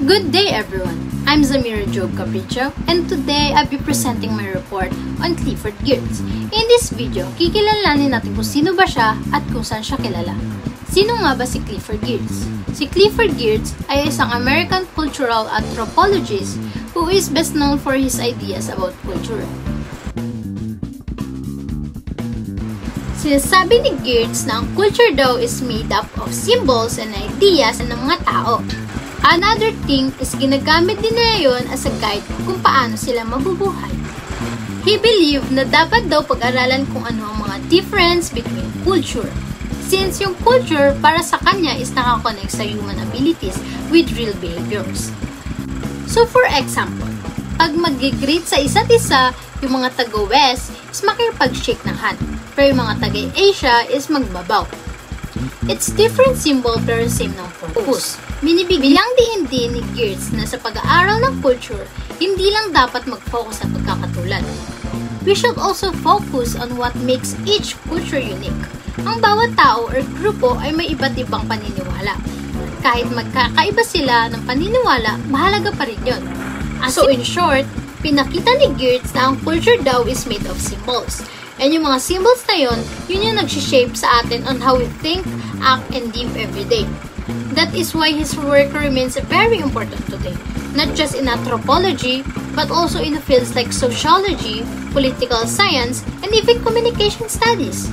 Good day everyone! I'm Zamira Job Capricho and today I'll be presenting my report on Clifford Geertz. In this video, kikilalanin natin kung sino ba siya at kung saan siya kilala. Sino nga ba si Clifford Geertz? Si Clifford Geertz ay isang American cultural anthropologist who is best known for his ideas about culture. Sinasabi ni Geertz na ang culture daw is made up of symbols and ideas ng mga tao. Another thing is ginagamit din nila yun as a guide kung paano sila mabubuhay. He believed na dapat daw pag-aralan kung ano ang mga difference between culture. Since yung culture para sa kanya is nakakonect sa human abilities with real behaviors. So for example, pag mag-greet sa isa't isa, yung mga taga-West is makipag-shake ng hand, pero yung mga taga-Asia is magbabaw. It's different symbol pero same ng purpose. Binibigyang diin ni Geertz na sa pag-aaral ng culture, hindi lang dapat mag-focus sa pagkakatulad. We should also focus on what makes each culture unique. Ang bawat tao or grupo ay may iba't ibang paniniwala. Kahit magkakaiba sila ng paniniwala, mahalaga pa rin yun. So in short, pinakita ni Geertz na ang culture daw is made of symbols. And yung mga symbols na yun yung nagsishape sa atin on how we think, act, and live every day. That is why his work remains very important today, not just in anthropology, but also in fields like sociology, political science, and even communication studies.